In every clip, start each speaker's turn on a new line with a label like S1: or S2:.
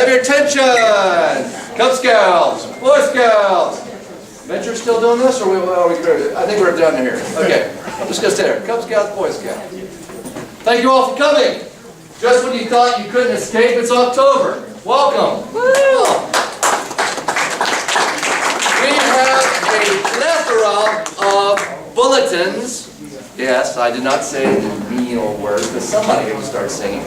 S1: your attention? Cub Scouts, Boy Scouts. Venture still doing this, or I think we're done here. Okay, just go stay there. Cub Scouts, Boy Scouts. Thank you all for coming. Just when you thought you couldn't escape, it's October. Welcome. We have a plethora of bulletins. Yes, I did not say the mean old words, but somebody can start singing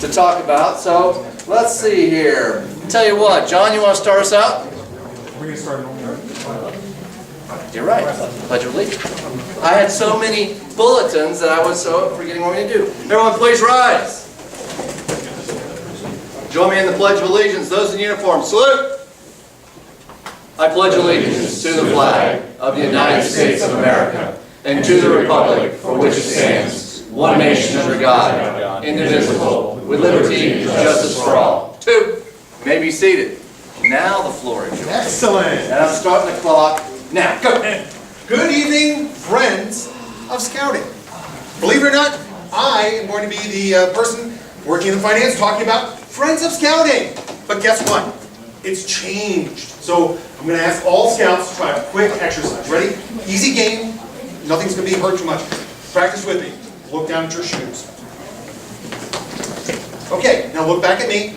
S1: to talk about. So let's see here. Tell you what, John, you want to start us out?
S2: We're going to start normal.
S1: You're right. Pledge of Allegiance. I had so many bulletins that I was so forgetting what we to do. Everyone, please rise. Join me in the Pledge of Allegiance. Those in uniform, salute. I pledge allegiance to the flag of the United States of America and to the republic for which it stands, one nation under God, indivisible, with liberty and justice for all. Two, you may be seated. Now the floor is yours.
S2: Excellent.
S1: And I'm starting the clock now. Go.
S2: Good evening, friends of scouting. Believe it or not, I am going to be the person working in finance talking about Friends of Scouting. But guess what? It's changed. So I'm going to ask all scouts to try a quick exercise. Ready? Easy game. Nothing's going to be hurt too much. Practice with me. Look down at your shoes. Okay, now look back at me.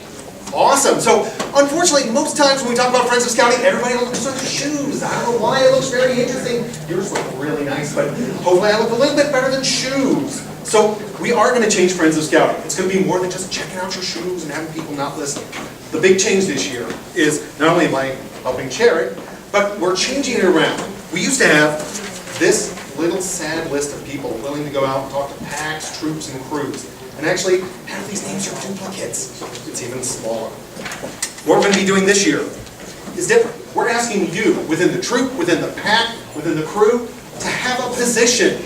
S2: Awesome. So, unfortunately, most times when we talk about Friends of Scouting, everybody looks at their shoes. I don't know why it looks very interesting. Yours look really nice, but hopefully I look a little bit better than shoes. So, we are going to change Friends of Scouting. It's going to be more than just checking out your shoes and having people not listen. The big change this year is not only am I helping chair it, but we're changing it around. We used to have this little sad list of people willing to go out and talk to packs, troops, and crews. And actually, half of these names are duplicates. It's even smaller. What we're going to be doing this year is different. We're asking you, within the troop, within the pack, within the crew, to have a position.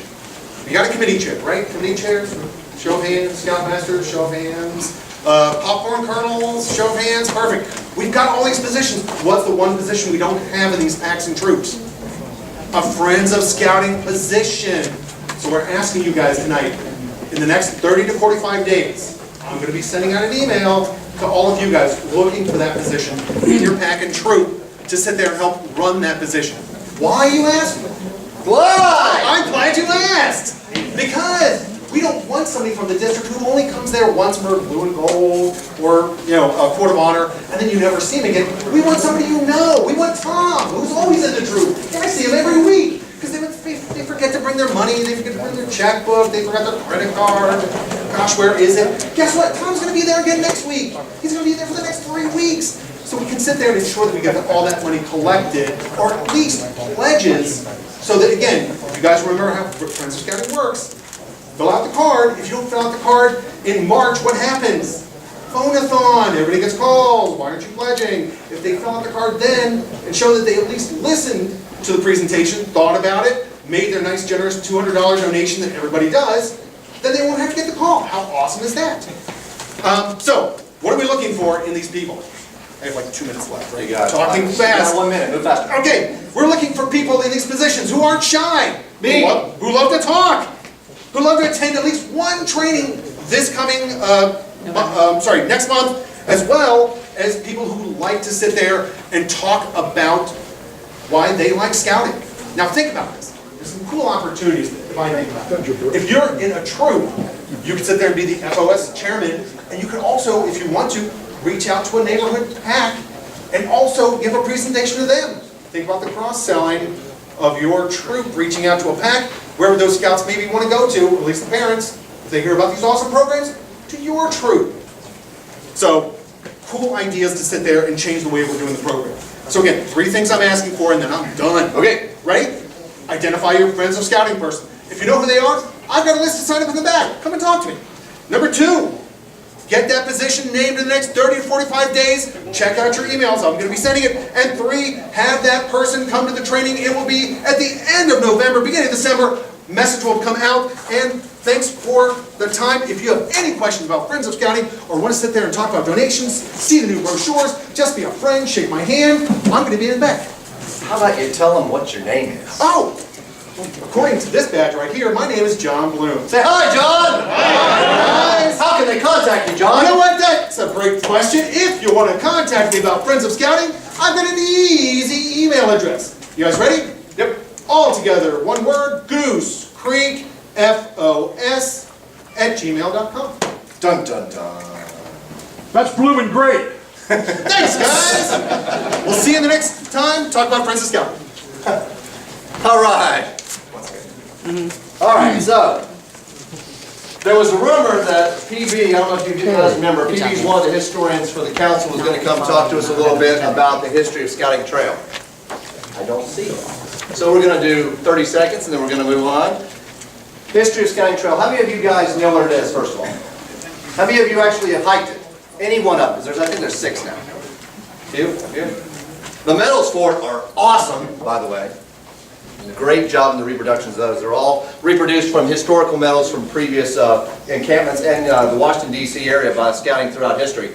S2: You got a committee chair, right? Committee chairs? Show of hands. Scoutmasters, show of hands. Popcorn kernels, show of hands. Perfect. We've got all these positions. What's the one position we don't have in these packs and troops? A Friends of Scouting position. So we're asking you guys tonight, in the next 30 to 45 days, I'm going to be sending out an email to all of you guys looking for that position in your pack and troop to sit there and help run that position. Why, you ask?
S1: Why?
S2: I'm glad you asked. Because we don't want somebody from the district who only comes there once for blue and gold or, a court of honor, and then you never see him again. We want somebody you know. We want Tom, who's always in the troop. I see him every week. Because they forget to bring their money, they forget to bring their checkbook, they forgot their credit card. Gosh, where is it? Guess what? Tom's going to be there again next week. He's going to be there for the next 3 weeks. So we can sit there and ensure that we got all that money collected, or at least pledges, so that, again, you guys remember how Friends of Scouting works. Fill out the card. If you don't fill out the card in March, what happens? Phone-a-thon. Everybody gets calls. Why aren't you pledging? If they fill out the card then and show that they at least listened to the presentation, thought about it, made their nice generous $200 donation that everybody does, then they won't have to get the call. How awesome is that? So, what are we looking for in these people? I have like 2 minutes left, right?
S1: You got
S2: Talking fast.
S1: You got 1 minute, move faster.
S2: Okay, we're looking for people in these positions who aren't shy.
S1: Me.
S2: Who love to talk. Who love to attend at least one training this coming, next month, as well as people who like to sit there and talk about why they like scouting. Now think about this. There's some cool opportunities if I think about it. If you're in a troop, you can sit there and be the FOS chairman, and you can also, if you want to, reach out to a neighborhood pack and also give a presentation to them. Think about the cross-selling of your troop reaching out to a pack, wherever those scouts maybe want to go to, at least the parents, if they hear about these awesome programs, to your troop. So, cool ideas to sit there and change the way we're doing the program. So again, 3 things I'm asking for and then I'm done. Okay, ready? Identify your Friends of Scouting person. If you know who they are, I've got a list to sign up in the back. Come and talk to me. Number 2, get that position named in the next 30 to 45 days. Check out your emails. I'm going to be sending it. And 3, have that person come to the training. It will be at the end of November, beginning of December. Message will come out. And thanks for the time. If you have any questions about Friends of Scouting or want to sit there and talk about donations, see the new brochures, just be a friend, shake my hand, I'm going to be in the back.
S1: How about you tell them what your name is?
S2: Oh! According to this badge right here, my name is John Bloom.
S1: Say hi, John! Hi! How can they contact you, John?
S2: You know what? That's a great question. If you want to contact me about Friends of Scouting, I've got an easy email address. You guys ready? Yep. All together, one word, Goose, Creek, FOS, @gmail.com. Dun, dun, dun.
S3: That's bloomin' great.
S2: Thanks, guys. We'll see you the next time. Talk about Friends of Scouting.
S1: All right. All right, so there was a rumor that PB, I don't know if you guys remember, PB's one of the historians for the council, was going to come talk to us a little bit about the history of Scouting Trail. I don't see it. So we're going to do 30 seconds and then we're going to move on. History of Scouting Trail. How many of you guys know what it is, first of all? How many of you actually have hiked it? Any one of us? I think there's 6 now. You? The medals for it are awesome, by the way. Great job in the reproductions of those. They're all reproduced from historical medals from previous encampments in the Washington, D.C. area by scouting throughout history.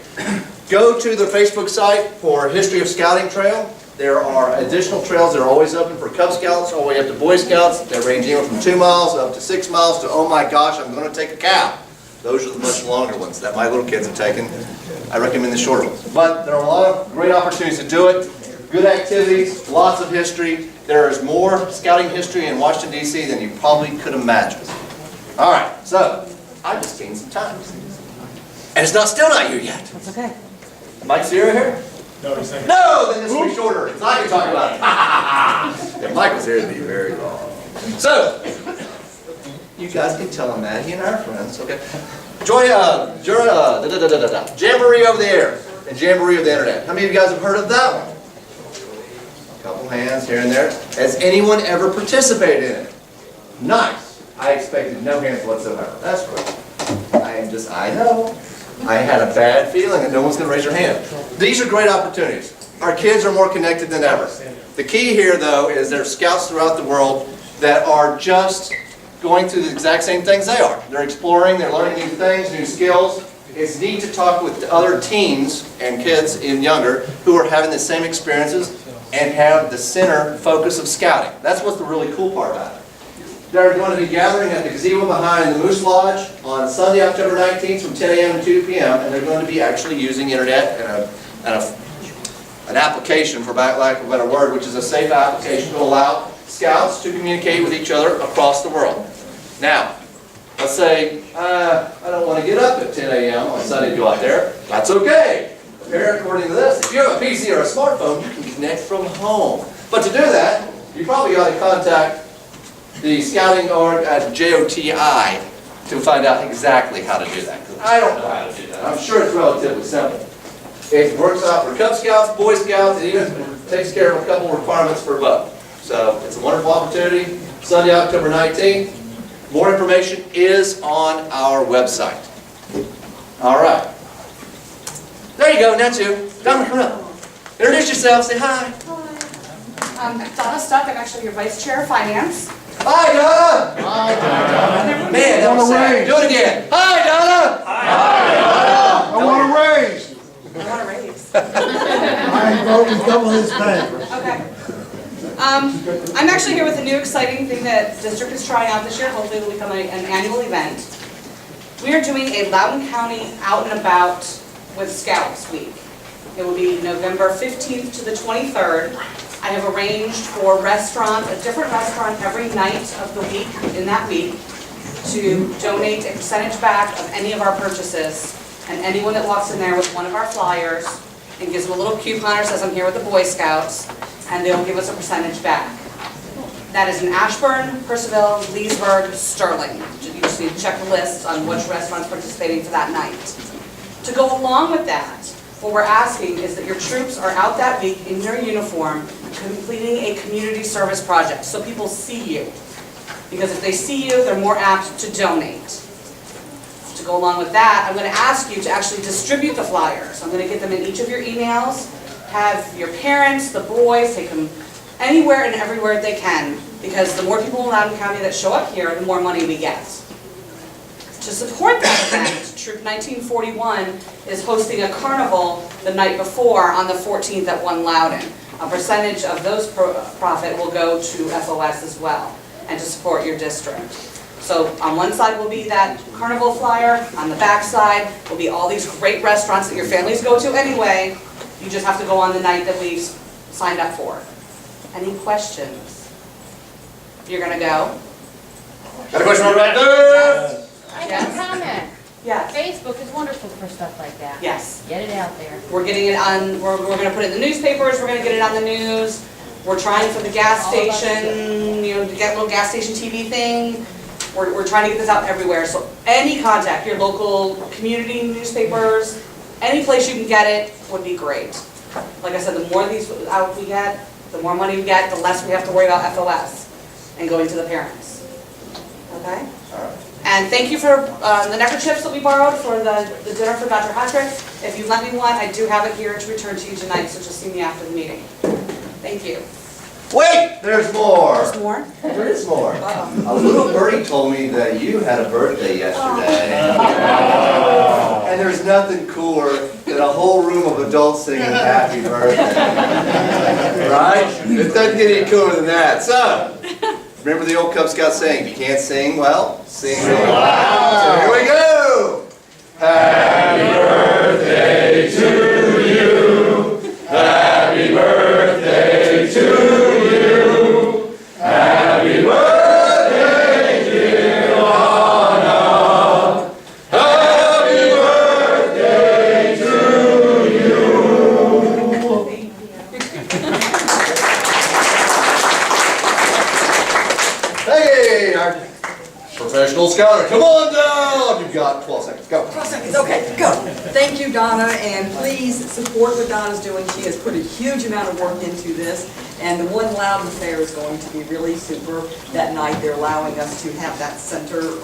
S1: Go to the Facebook site for History of Scouting Trail. There are additional trails that are always open for Cub Scouts all the way up to Boy Scouts. They range anywhere from 2 miles up to 6 miles to, oh my gosh, I'm going to take a cow. Those are the much longer ones that my little kids have taken. I recommend the shorter ones. But there are a lot of great opportunities to do it. Good activities, lots of history. There is more scouting history in Washington, D.C. than you probably could imagine. All right, so I just gained some time. And it's still not you yet.
S4: That's okay.
S1: Mike Sierra here?
S3: No, he's saying.
S1: No, then this will be shorter, because I can talk about it. If Mike was here, it'd be very long. So, you guys can tell him Maddie and our friends, okay? Jamboree over the air and Jamboree of the internet. How many of you guys have heard of that one? A couple hands here and there. Has anyone ever participated in it? Nice. I expected no hands whatsoever. That's great. I know. I had a bad feeling that no one's going to raise their hand. These are great opportunities. Our kids are more connected than ever. The key here, though, is there are scouts throughout the world that are just going through the exact same things they are. They're exploring, they're learning new things, new skills. It's neat to talk with other teens and kids and younger who are having the same experiences and have the center focus of scouting. That's what's the really cool part about it. They're going to be gathering at the gazebo behind the Moose Lodge on Sunday, October 19th from 10 a.m. to 2 p.m. and they're going to be actually using internet and an application, for lack of a better word, which is a safe application to allow scouts to communicate with each other across the world. Now, let's say, I don't want to get up at 10 a.m. on Sunday to go out there. That's okay. Apparently, according to this, if you have a PC or a smartphone, you can connect from home. But to do that, you probably ought to contact the scouting org at JOTI to find out exactly how to do that. Because I don't know how to do that. I'm sure it's relatively simple. It works out for Cub Scouts, Boy Scouts, and even takes care of a couple requirements for both. So it's a wonderful opportunity. Sunday, October 19th. More information is on our website. All right. There you go, that's you. Donna, come up. Introduce yourself, say hi.
S5: Hi. Donna Stuck, I'm actually your Vice Chair of Finance.
S1: Hi, Donna. Hi, Donna. Man, that was sad. Do it again. Hi, Donna. Hi, Donna.
S3: I want a raise.
S5: I want a raise.
S3: I vote to double his pay.
S5: Okay. I'm actually here with a new exciting thing that the district is trying out this year. Hopefully it will become an annual event. We are doing a Loudoun County Out and About with Scouts Week. It will be November 15th to the 23rd. I have arranged for a different restaurant every night of the week, in that week, to donate a percentage back of any of our purchases. And anyone that walks in there with one of our flyers and gives them a little coupon or says, I'm here with the Boy Scouts, and they'll give us a percentage back. That is in Ashburn, Percival, Leesburg, Sterling. You just need to check the lists on which restaurant's participating for that night. To go along with that, what we're asking is that your troops are out that week in their uniform completing a community service project, so people see you. Because if they see you, they're more apt to donate. To go along with that, I'm going to ask you to actually distribute the flyers. I'm going to get them in each of your emails. Have your parents, the boys, take them anywhere and everywhere they can, because the more people in Loudoun County that show up here, the more money we get. To support that event, Troop 1941 is hosting a carnival the night before on the 14th at 1 Loudoun. A percentage of those profit will go to FOS as well, and to support your district. So on one side will be that carnival flyer, on the back side will be all these great restaurants that your families go to anyway. You just have to go on the night that we've signed up for. Any questions? You're gonna go?
S1: Got a question right there?
S4: I have a comment.
S5: Yes.
S4: Facebook is wonderful for stuff like that.
S5: Yes.
S4: Get it out there.
S5: We're getting it on, we're gonna put it in the newspapers, we're gonna get it on the news. We're trying for the gas station, you know, to get a little gas station TV thing. We're trying to get this out everywhere, so any contact, your local community newspapers, any place you can get it would be great. Like I said, the more of these out we get, the more money we get, the less we have to worry about FOS and going to the parents. Okay? And thank you for the neckerchiefs that we borrowed for the dinner for Dr. Hatrick. If you let me one, I do have it here to return to you tonight, so just see me after the meeting. Thank you.
S1: Wait, there's more.
S5: There's more?
S1: There is more. A little birdie told me that you had a birthday yesterday. And there's nothing cooler than a whole room of adults singing happy birthday. Right? It doesn't get any cooler than that. So, remember the old Cub Scout saying, if you can't sing well, sing really loud. So here we go. Happy birthday to you. Happy birthday to you. Happy birthday, dear Anna. Happy birthday to you. Hey, our professional scouter, come on down. You've got 12 seconds. Go.
S6: 12 seconds, okay, go. Thank you, Donna, and please support what Donna's doing. She has put a huge amount of work into this, and the One Loudon Fair is going to be really super that night. They're allowing us to have that center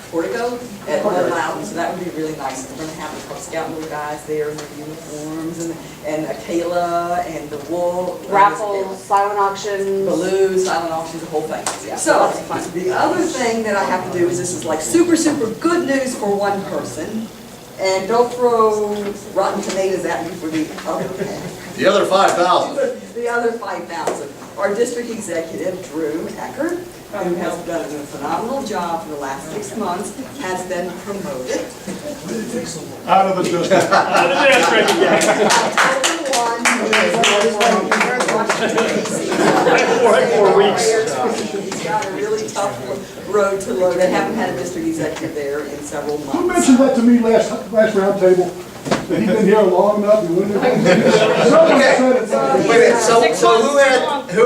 S6: portico at One Loudon, so that would be really nice. We're going to have the Cub Scout little guys there in their uniforms, and Kayla, and the wool.
S5: Raffles, silent auction.
S6: Balloons, silent auctions, the whole thing.
S5: Yeah,
S6: So,
S5: lots of fun.
S6: the other thing that I have to do is, this is like super, super good news for one person, and don't throw rotten tomatoes at me for the other half.
S1: The other 5,000.
S6: The other 5,000. Our district executive, Drew Eckert, who has done a phenomenal job for the last 6 months, has been promoted.
S3: Out of the district.
S6: He's got a really tough road to load. They haven't had a district executive there in several months.
S3: Who mentioned that to me last roundtable? That he'd been here long enough, he wouldn't have. Someone
S1: Okay.
S3: said it.
S1: Wait a minute, so who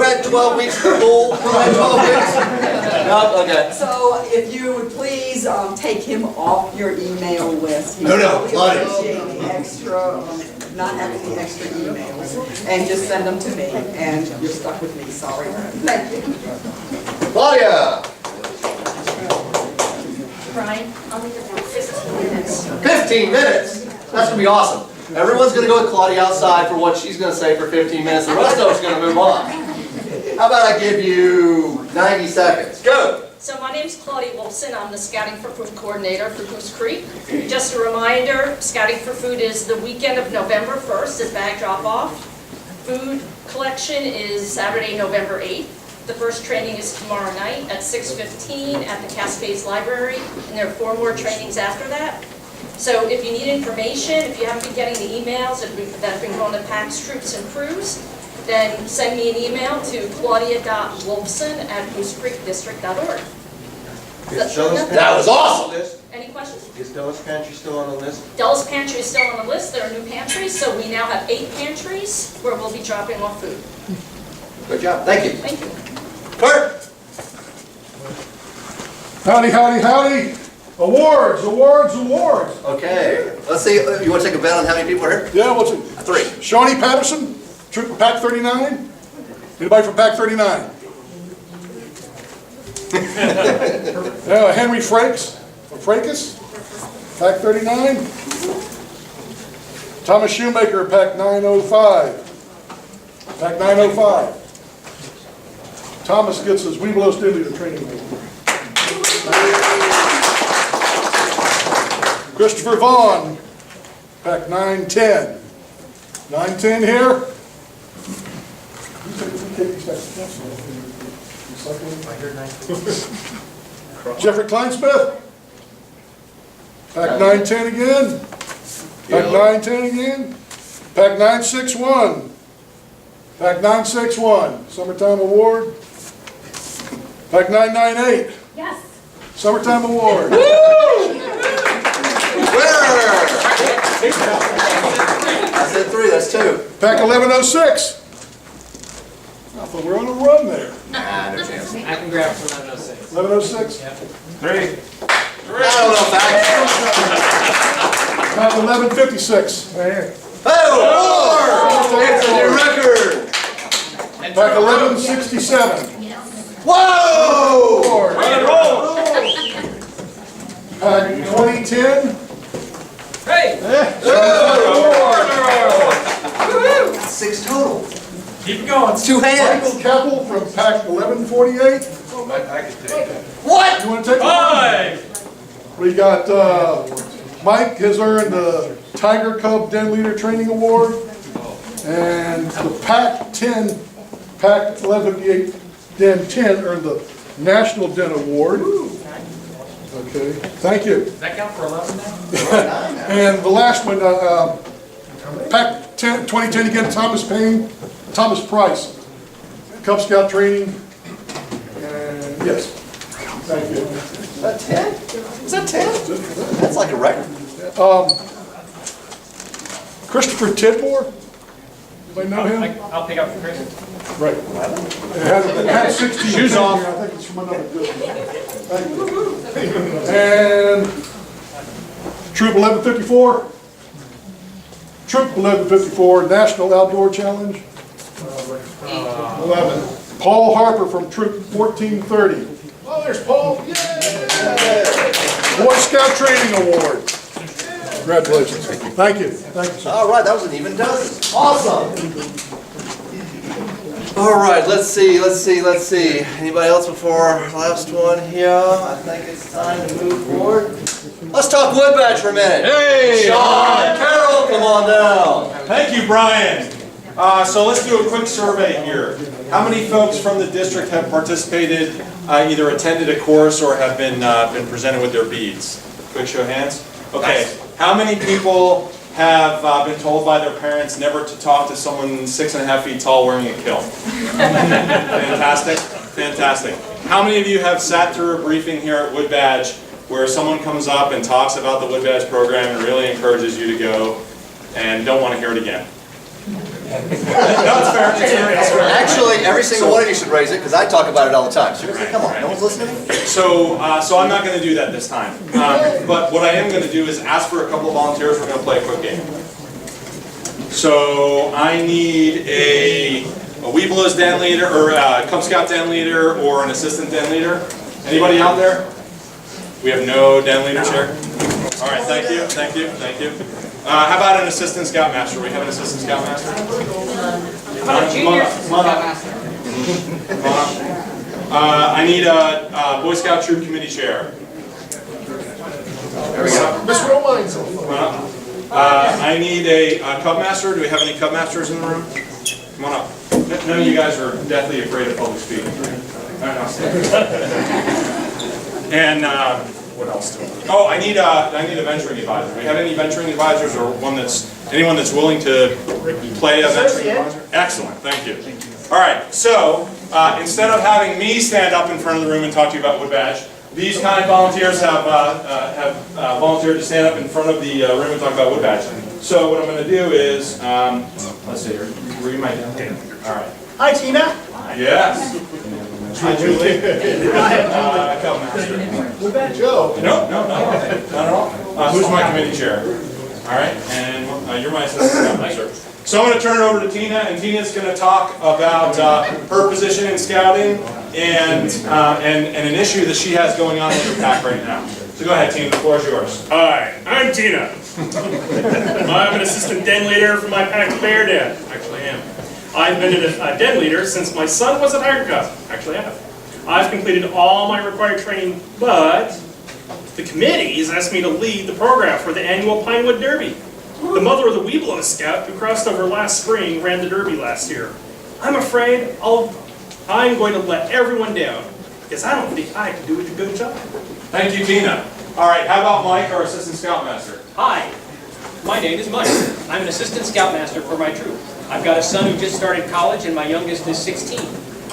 S1: had 12 weeks for pool? Who had 12 weeks? No, okay.
S6: So if you would please take him off your email list. He
S1: No,
S6: really
S1: Claudia.
S6: appreciate the extra, not having the extra emails, and just send them to me, and you're stuck with me, sorry. Thank you.
S1: Claudia,
S4: Brian, I'll leave it down 15 minutes.
S1: 15 minutes. That's gonna be awesome. Everyone's gonna go with Claudia outside for what she's gonna say for 15 minutes. The rest of us are gonna move on. How about I give you 90 seconds? Go.
S7: So my name's Claudia Wolfson. I'm the Scouting for Food Coordinator for Goose Creek. Just a reminder, Scouting for Food is the weekend of November 1st is bag drop-off. Food collection is Saturday, November 8th. The first training is tomorrow night at 6:15 at the Cascades Library, and there are 4 more trainings after that. So if you need information, if you haven't been getting the emails that have been going to PAX, Troops, and Crews, then send me an email to claudia.wolfson@goosecreekdistrict.org.
S1: That was awesome.
S7: Any questions?
S8: Is Dulles Pantry still on the list?
S7: Dulles Pantry is still on the list. There are new pantries, so we now have 8 pantries where we'll be dropping off food.
S1: Good job. Thank you.
S7: Thank you.
S1: Kurt.
S3: Howdy, howdy, howdy. Awards, awards, awards.
S1: Okay. Let's see. You want to take a bet on how many people are here?
S3: Yeah, what's it?
S1: 3.
S3: Shawnee Patterson, Trooper Pack 39. Anybody from Pack 39? Henry Frakes, from Frakes, Pack 39. Thomas Shoemaker, Pack 905. Pack 905. Thomas gets his Weeblo Stimulator training. Christopher Vaughn, Pack 910. 910 here. Jeffrey Kleinsmith. Pack 910 again. Pack 910 again. Pack 961. Pack 961, Summertime Award. Pack 998,
S4: Yes.
S3: Summertime Award.
S1: Winner! I said 3, that's 2.
S3: Pack 1106. I thought we were on a run there.
S1: Nah, no chance.
S9: I can grab from 1106.
S3: 1106.
S1: 3. I don't know facts.
S3: Pack 1156.
S1: Oh, 4! It's a new record!
S3: Pack 1167.
S1: Whoa!
S3: Pack 2010.
S9: Hey!
S1: 6 total.
S9: Keep it going.
S1: It's 2 hands.
S3: Michael Keppel from pack 1148.
S1: What?
S3: You want to take it?
S9: 5!
S3: We got, Mike has earned the Tiger Cub Den Leader Training Award. And the pack 10, pack 1158 Den 10 earned the National Den Award. Okay, thank you.
S9: Does that count for 11 now?
S3: And the last one, pack 10, 2010 again, Thomas Price, Cub Scout training. And yes, thank you.
S1: Is that 10? Is that 10? That's like a record.
S3: Christopher Tidmore, anybody know him?
S9: I'll pick up for Chris.
S3: Right. It had 16 shoes off. I think it's from another district. Thank you. And Troop 1154. Troop 1154 National Outdoor Challenge. 11. Paul Harper from Troop 1430. Oh, there's Paul. Yay! Boy Scout Training Award. Congratulations. Thank you. Thank you, sir.
S1: All right, that was an even dozen. Awesome. All right, let's see. Anybody else before our last one here? I think it's time to move forward. Let's talk wood badge for a minute.
S10: Hey!
S1: Sean, Carol, come on down.
S10: Thank you, Brian. So let's do a quick survey here. How many folks from the district have participated, either attended a course or have been presented with their beads? Quick show of hands. Okay. How many people have been told by their parents never to talk to someone 6.5 feet tall wearing a kilt? Fantastic. Fantastic. How many of you have sat through a briefing here at Wood Badge where someone comes up and talks about the Wood Badge program and really encourages you to go and don't want to hear it again? No, it's fair. It's fair.
S1: Actually, every single one of you should raise it because I talk about it all the time. Seriously, come on, no one's listening?
S10: So I'm not going to do that this time. But what I am going to do is ask for a couple of volunteers. We're going to play a quick game. So I need a Weeblos den leader, or a Cub Scout den leader, or an assistant den leader. Anybody out there? We have no den leaders here. All right, thank you, thank you, thank you. How about an assistant scoutmaster? We have an assistant scoutmaster?
S5: How about a junior scoutmaster?
S10: I need a Boy Scout Troop Committee Chair.
S1: There we go.
S3: Mr. Romines.
S10: I need a Cub Master. Do we have any Cub Masters in the room? Come on up. None of you guys are deathly afraid of public speaking. All right, I'll stay. And what else do we need? Oh, I need a venturing advisor. Do we have any venturing advisors, or anyone that's willing to play a venturing advisor? Excellent, thank you. All right, so instead of having me stand up in front of the room and talk to you about Wood Badge, these kind volunteers have volunteered to stand up in front of the room and talk about Wood Badge. So what I'm going to do is, let's see, read my name. All right.
S9: Hi, Tina.
S10: Yes. Hi, Julie. Cub Master.
S3: Wood Badge Joe.
S10: No, not at all. Who's my committee chair? All right, and you're my assistant scoutmaster. So I'm going to turn it over to Tina, and Tina's going to talk about her position in scouting and an issue that she has going on with her pack right now. So go ahead, Tina, the floor is yours.
S11: Hi, I'm Tina. I'm an assistant den leader for my pack bear den. Actually, I am. I've been a den leader since my son was a Tiger Cub. Actually, I have. I've completed all my required training, but the committee has asked me to lead the program for the annual Pinewood Derby. The mother of the Weeblos Scout who crossed over last spring ran the Derby last year. I'm afraid I'm going to let everyone down. because I don't think I can do a good job.
S10: Thank you, Tina. All right, how about Mike, our Assistant Scoutmaster?
S12: Hi, my name is Mike. I'm an assistant scoutmaster for my troop. I've got a son who just started college and my youngest is 16.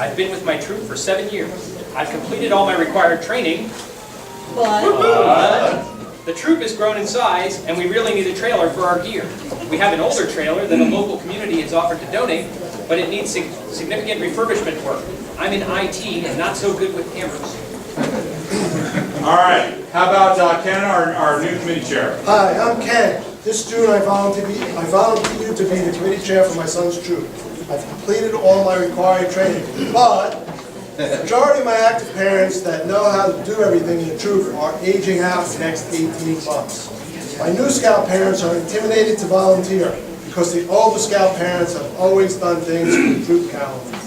S12: I've been with my troop for 7 years. I've completed all my required training, but the troop has grown in size and we really need a trailer for our gear. We have an older trailer that a local community has offered to donate, but it needs significant refurbishment work. I'm in IT and not so good with cameras.
S10: All right, how about Ken, our new committee chair?
S13: Hi, I'm Ken. This June I volunteered to be the committee chair for my son's troop. I've completed all my required training, but the majority of my active parents that know how to do everything in the troop are aging out in the next 18 months. My new scout parents are intimidated to volunteer because the older scout parents have always done things for the troop calendar.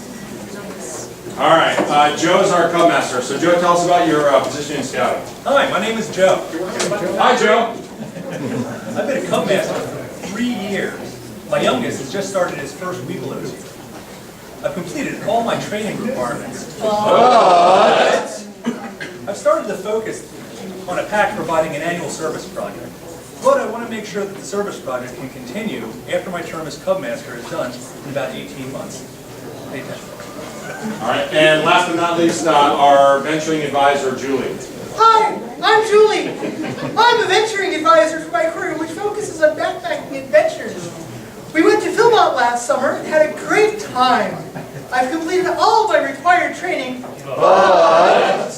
S10: All right, Joe's our Cub Master. So Joe, tell us about your position in scouting.
S14: Hi, my name is Joe.
S10: Hi, Joe.
S14: I've been a Cub Master for 3 years. My youngest has just started his first week of this year. I've completed all my training requirements. I've started to focus on a pack providing an annual service project. But I want to make sure that the service project can continue after my term as Cub Master is done in about 18 months. Pay attention.
S10: All right, and last but not least, our venturing advisor, Julie.
S15: Hi, I'm Julie. I'm a venturing advisor for my crew, which focuses on backpacking adventures. We went to Philmont last summer and had a great time. I've completed all of my required training, but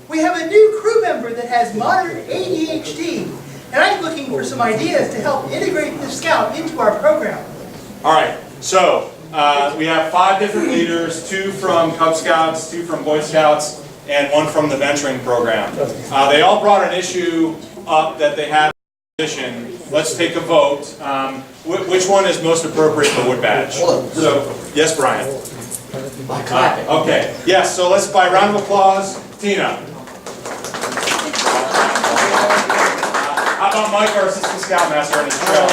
S15: we have a new crew member that has moderate ADHD, and I'm looking for some ideas to help integrate the scout into our program.
S10: All right, so we have 5 different leaders, 2 from Cub Scouts, 2 from Boy Scouts, and 1 from the venturing program. They all brought an issue up that they had in position. Let's take a vote. Which one is most appropriate for Wood Badge? So, yes, Brian.
S1: By clapping.
S10: Okay. Yes. So let's, by round of applause, Tina. How about Mike, our assistant scoutmaster, and his trailer?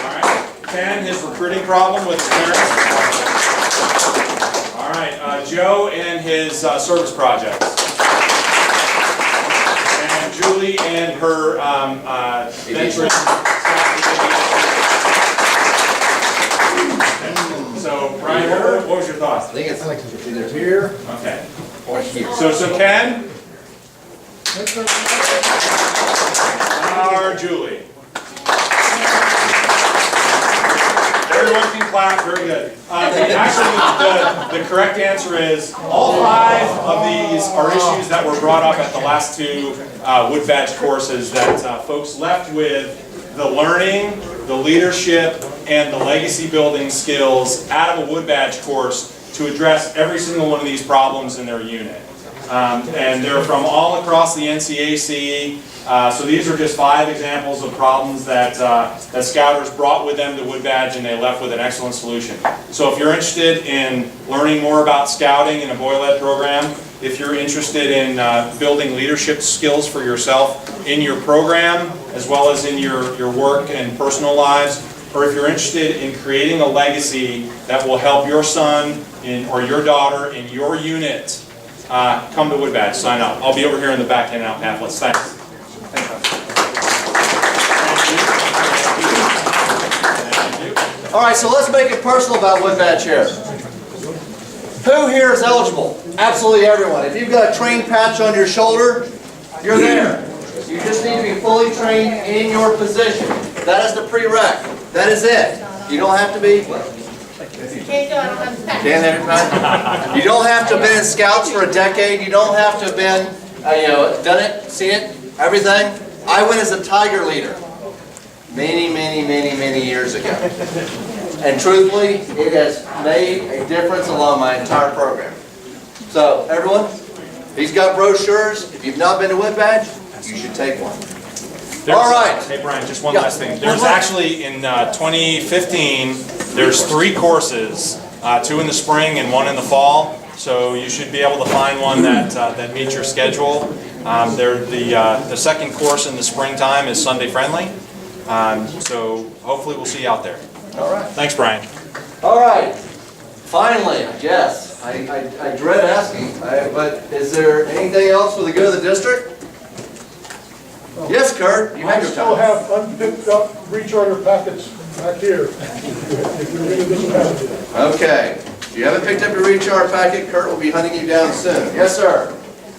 S10: All right. Ken, his recruiting problem with his parents. All right. Joe and his service projects. And Julie and her venturing. So, Brian, what was your thoughts?
S1: I think it's either here
S10: Okay.
S1: or here.
S10: So Ken? Or Julie? Everyone can clap, very good. Actually, the correct answer is all 5 of these are issues that were brought up at the last 2 Wood Badge courses that folks left with the learning, the leadership, and the legacy building skills out of a Wood Badge course to address every single one of these problems in their unit. And they're from all across the NCAC. So these are just 5 examples of problems that Scouters brought with them to Wood Badge, and they left with an excellent solution. So if you're interested in learning more about scouting in a boy-led program, if you're interested in building leadership skills for yourself in your program, as well as in your work and personal lives, or if you're interested in creating a legacy that will help your son or your daughter in your unit, come to Wood Badge, sign up. I'll be over here in the back handing out pamphlets. Thanks.
S1: All right, so let's make it personal about Wood Badge here. Who here is eligible? Absolutely everyone. If you've got a train patch on your shoulder, you're there. You just need to be fully trained in your position. That is the prereq. That is it. You don't have to be.
S4: Can't go on the back.
S1: You don't have to have been in Scouts for a decade. You don't have to have been, done it, seen it, everything. I went as a Tiger leader many years ago. And truthfully, it has made a difference along my entire program. So, everyone, he's got brochures. If you've not been to Wood Badge, you should take one. All right.
S10: Hey, Brian, just one last thing. There's actually, in 2015, there's 3 courses, 2 in the spring and 1 in the fall. So you should be able to find one that meets your schedule. The second course in the springtime is Sunday friendly. So hopefully we'll see you out there.
S1: All right.
S10: Thanks, Brian.
S1: All right. Finally, I guess, I dread asking, but is there anything else for the good of the district? Yes, Kurt, you
S3: I
S1: have your
S3: still
S1: time.
S3: have unpicked up recharter packets back here. If you're really disappointed.
S1: Okay, if you haven't picked up your recharge packet, Kurt will be hunting you down soon. Yes, sir.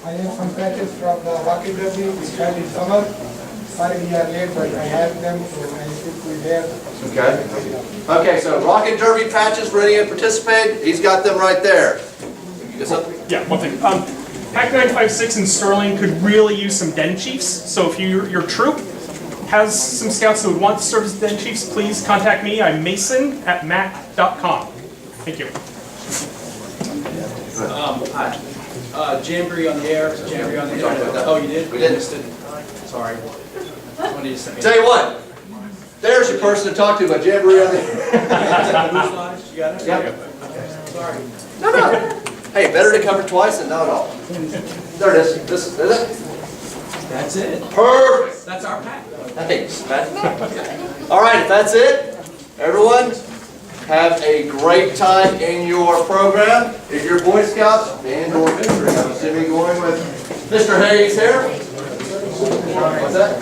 S16: I have some patches from the Rocket Derby, which had in summer. Sorry we are late, but I have them, so I think we're there.
S1: Okay. Okay, so Rocket Derby patches for any who participate, he's got them right there. Yes, sir?
S11: Yeah, one thing. Pack 956 in Sterling could really use some den chiefs, so if your troop has some scouts who would want to serve as den chiefs, please contact me. I'm mason@mac.com. Thank you.
S17: Hi. Jamboree on the air, Jamboree on the air. Oh, you did?
S1: We did.
S17: Missed it. Sorry. What did you send me?
S1: Tell you what, there's your person to talk to about Jamboree on the...
S17: You got it?
S1: Yep.
S17: Okay. Sorry.
S1: No. Hey, better to cover twice than not at all. There it is. This is it?
S17: That's it.
S1: Perfect.
S17: That's our pack.
S1: Thanks, man. All right, if that's it, everyone, have a great time in your program. If you're Boy Scouts and or Ministry, I'm assuming going with Mr. Hayes here. What's that?